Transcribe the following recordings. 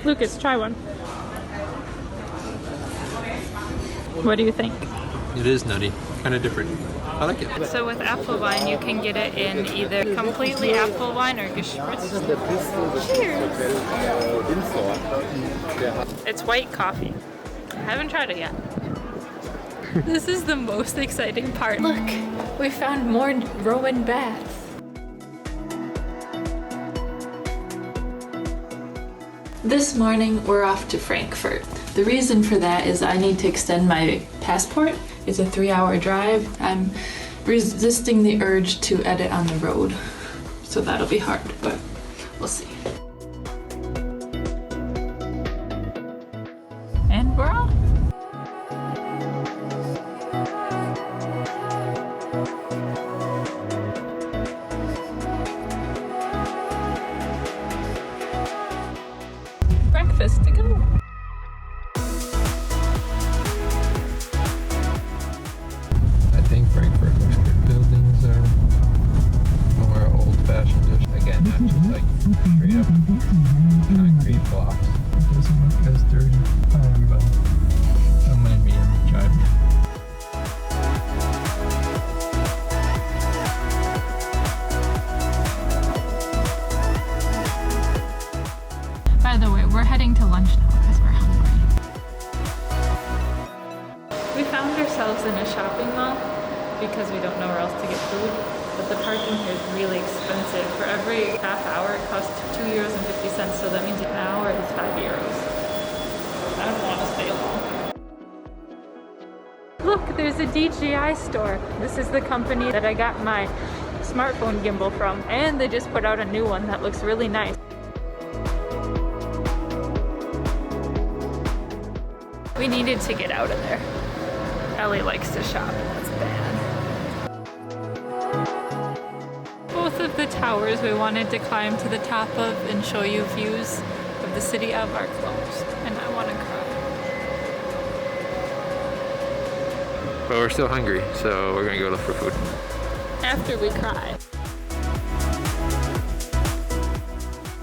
Lucas, try one. What do you think? It is nutty, kind of different. I like it. So with Apfelwein, you can get it in either completely Apfelwein or gespritzt. Cheers! It's white coffee. I haven't tried it yet. This is the most exciting part. Look, we found more Roman baths. This morning, we're off to Frankfurt. The reason for that is I need to extend my passport. It's a 3-hour drive. I'm resisting the urge to edit on the road, so that'll be hard, but we'll see. And we're off. Breakfast to go. I think Frankfurt buildings are more old-fashioned. Again, not just like straight up concrete blocks. It doesn't look as dirty. Don't mind me, I'm driving. By the way, we're heading to lunch now because we're hungry. We found ourselves in a shopping mall because we don't know where else to get food, but the parking here is really expensive. For every half hour it costs €2.50, so that means an hour is €5. I don't want to stay long. Look, there's a DJI store. This is the company that I got my smartphone gimbal from, and they just put out a new one that looks really nice. We needed to get out of there. Ellie likes to shop, that's bad. Both of the towers we wanted to climb to the top of and show you views of the city of are closed, and I want to cry. But we're still hungry, so we're gonna go look for food. After we cry.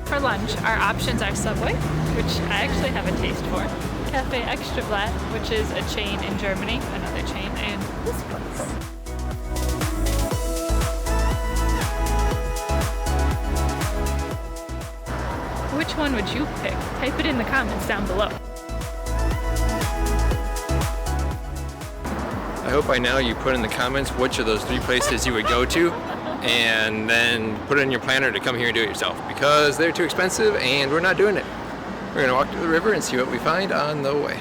For lunch, our options are Subway, which I actually have a taste for, Cafe Extra Blatt, which is a chain in Germany, another chain, and this place. Which one would you pick? Type it in the comments down below. I hope by now you put in the comments which of those 3 places you would go to, and then put it in your planner to come here and do it yourself, because they're too expensive and we're not doing it. We're gonna walk to the river and see what we find on the way.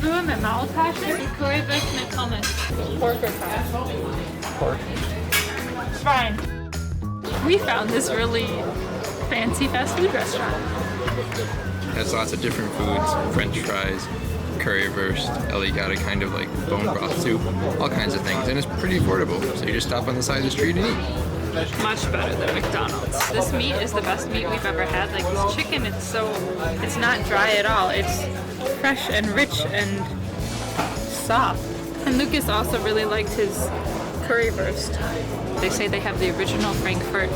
Römerburg mit Maultaschen und currywurst mit Pommes. Pork or fries? Pork. Fine. We found this really fancy fast food restaurant. It has lots of different foods, French fries, currywurst, Ellie got a kind of like bone broth soup, all kinds of things, and it's pretty affordable, so you just stop on the side of the street and eat. Much better than McDonald's. This meat is the best meat we've ever had. Like this chicken, it's not dry at all. It's fresh and rich and soft. And Lucas also really liked his currywurst. They say they have the original Frankfurt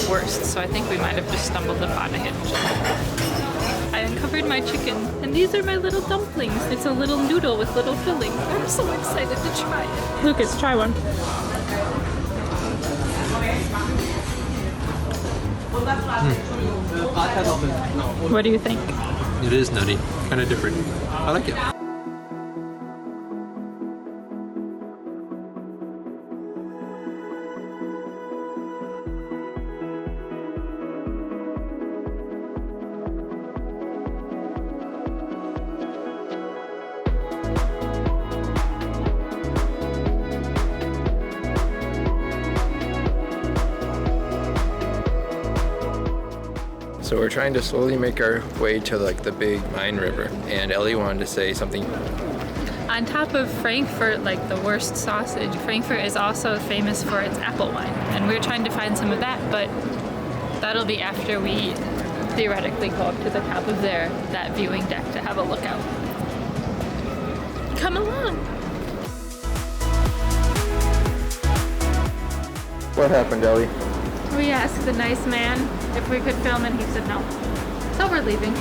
wurst, so I think we might have just stumbled upon a hidden gem. I uncovered my chicken, and these are my little dumplings. It's a little noodle with little filling. I'm so excited to try it. Lucas, try one. What do you think? It is nutty, kind of different. I like it. So we're trying to slowly make our way to like the big Main River, and Ellie wanted to say something. On top of Frankfurt, like the worst sausage, Frankfurt is also famous for its apple wine, and we're trying to find some of that, but that'll be after we theoretically go up to the top of that viewing deck to have a look out. Come along! what happened, Deli? We asked the nice man if we could film and he said no. So we're leaving.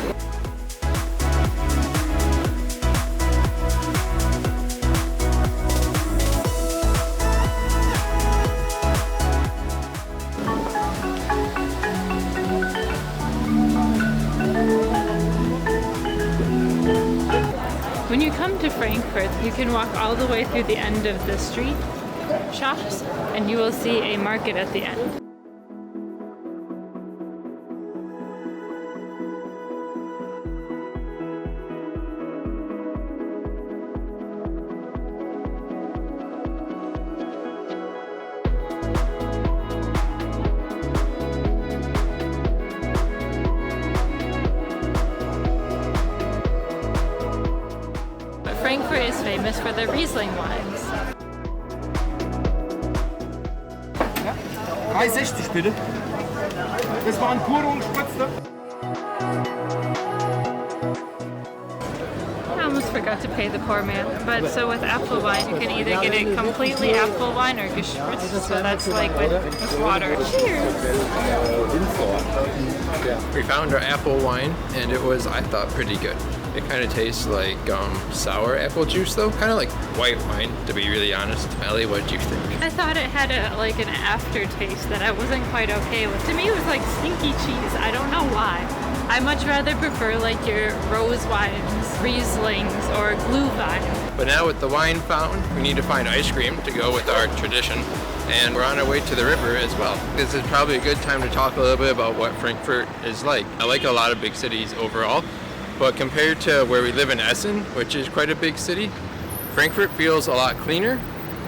When you come to Frankfurt, you can walk all the way through the end of the street shops and you will see a market at the end. Frankfurt is famous for their Riesling wines. 3,60 bitte. Das waren pure ungespritzte. I almost forgot to pay the poor man, but so with Apfelwein you can either get it completely Apfelwein or gespritzt, so that's like with water. Cheers! We found our apple wine and it was, I thought, pretty good. It kind of tastes like sour apple juice though, kind of like white wine to be really honest. Ellie, what did you think? I thought it had like an aftertaste that I wasn't quite okay with. To me it was like stinky cheese, I don't know why. I much rather prefer like your rose wines, Rieslings, or Glühwein. But now with the wine fountain, we need to find ice cream to go with our tradition. And we're on our way to the river as well. This is probably a good time to talk a little bit about what Frankfurt is like. I like a lot of big cities overall, but compared to where we live in Essen, which is quite a big city, Frankfurt feels a lot cleaner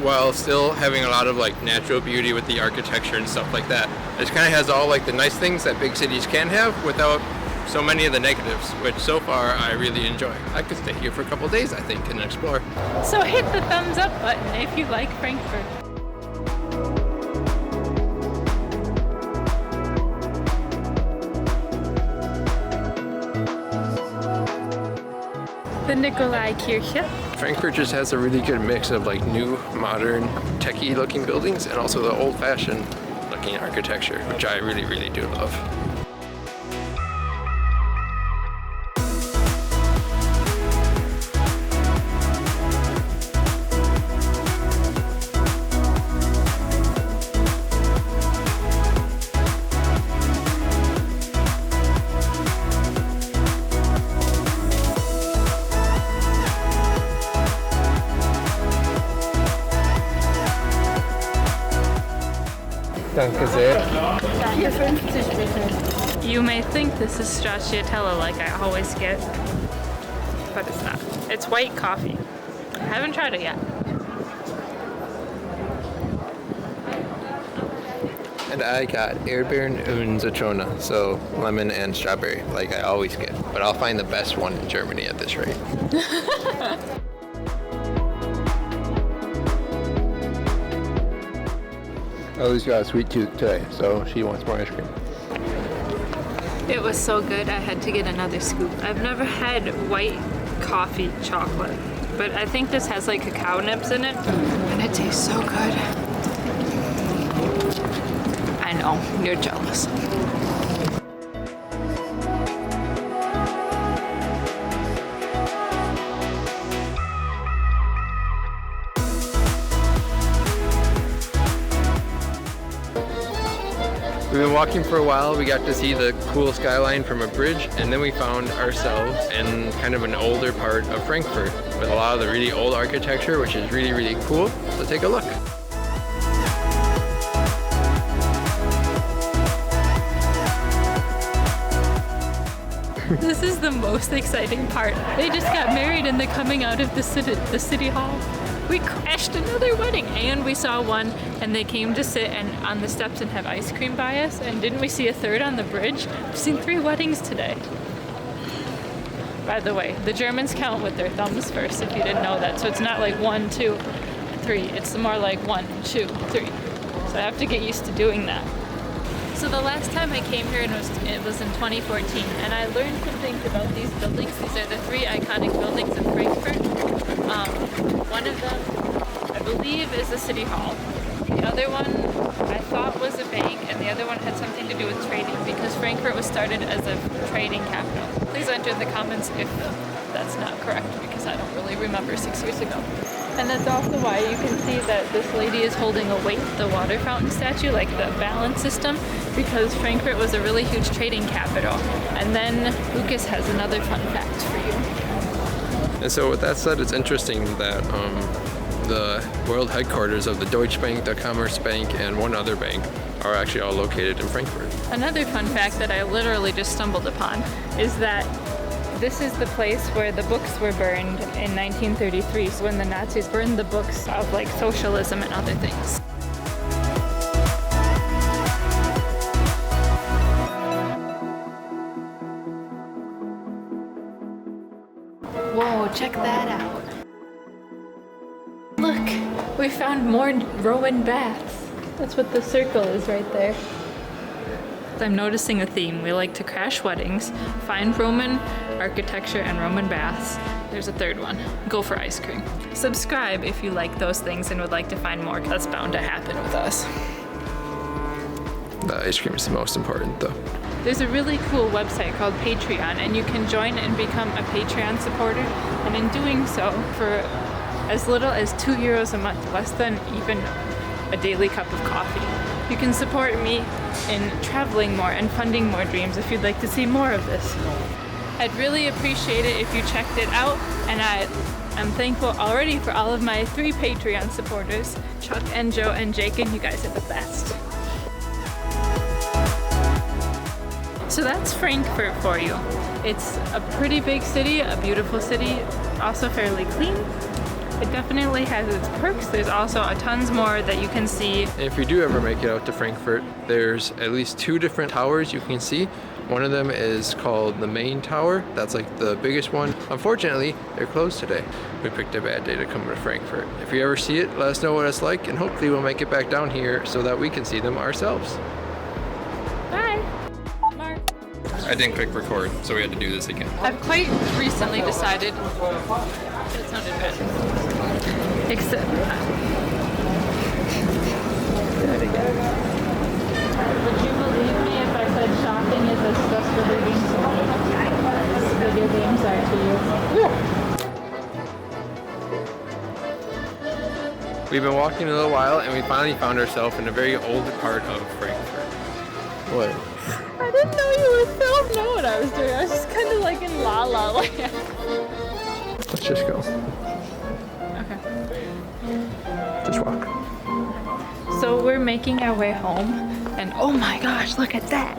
while still having a lot of like natural beauty with the architecture and stuff like that. It kind of has all like the nice things that big cities can have without so many of the negatives, which so far I really enjoy. I could stay here for a couple days, I think, and explore. So hit the thumbs up button if you like Frankfurt. The Nikolai Kirche. Frankfurt just has a really good mix of like new, modern, techie looking buildings and also the old fashioned looking architecture, which I really, really do love. Danke sehr. 4,50 bitte. You may think this is stracciatella like I always get, but it's not. It's white coffee. I haven't tried it yet. And I got Erdbeeren und Zitrone, so lemon and strawberry, like I always get. But I'll find the best one in Germany at this rate. Ellie's got a sweet tooth today, so she wants more ice cream. It was so good, I had to get another scoop. I've never had white coffee chocolate, but I think this has like cacao nibs in it, and it tastes so good. I know, you're jealous. We've been walking for a while. We got to see the cool skyline from a bridge, and then we found ourselves in kind of an older part of Frankfurt with a lot of the really old architecture, which is really, really cool. So take a look. This is the most exciting part. They just got married and they're coming out of the city hall. We crashed another wedding, and we saw one and they came to sit on the steps and have ice cream by us, and didn't we see a third on the bridge? We've seen 3 weddings today. By the way, the Germans count with their thumbs first, if you didn't know that. So it's not like 1, 2, 3. It's more like 1, 2, 3. So I have to get used to doing that. So the last time I came here, it was in 2014, and I learned some things about these buildings. These are the 3 iconic buildings in Frankfurt. One of them, I believe, is the City Hall. The other one I thought was a bank, and the other one had something to do with trading because Frankfurt was started as a trading capital. Please enter in the comments if that's not correct because I don't really remember 6 years ago. And that's also why you can see that this lady is holding a weight, the water fountain statue, like the balance system, because Frankfurt was a really huge trading capital. And then Lucas has another fun fact for you. And so with that said, it's interesting that the world headquarters of the Deutsche Bank, the Commerzbank, and one other bank are actually all located in Frankfurt. Another fun fact that I literally just stumbled upon is that this is the place where the books were burned in 1933, so when the Nazis burned the books of like socialism and other things. Whoa, check that out. Look, we found more Roman baths. That's what the circle is right there. I'm noticing a theme. We like to crash weddings, find Roman architecture and Roman baths. There's a third one. Go for ice cream. Subscribe if you like those things and would like to find more. That's bound to happen with us. The ice cream is the most important though. There's a really cool website called Patreon, and you can join and become a Patreon supporter. And in doing so, for as little as €2 a month, less than even a daily cup of coffee, you can support me in traveling more and funding more dreams if you'd like to see more of this. I'd really appreciate it if you checked it out, and I'm thankful already for all of my 3 Patreon supporters, Chuck and Joe and Jake, and you guys are the best. So that's Frankfurt for you. It's a pretty big city, a beautiful city, also fairly clean. It definitely has its perks. There's also tons more that you can see. And if you do ever make it out to Frankfurt, there's at least 2 different towers you can see. One of them is called the main tower. That's like the biggest one. Unfortunately, they're closed today. We picked a bad day to come to Frankfurt. If you ever see it, let us know what it's like, and hopefully we'll make it back down here so that we can see them ourselves. Bye. Mark. I didn't click record, so we had to do this again. I've quite recently decided, that sounded bad. Except, do it again. Would you believe me if I said shopping is as stress relieving to me as video games are to you? We've been walking a little while, and we finally found ourselves in a very old part of Frankfurt. What? I didn't know you would film. Know what I was doing. I was just kind of like in La La Land. Let's just go. Okay. Just walk. So we're making our way home, and oh my gosh, look at that.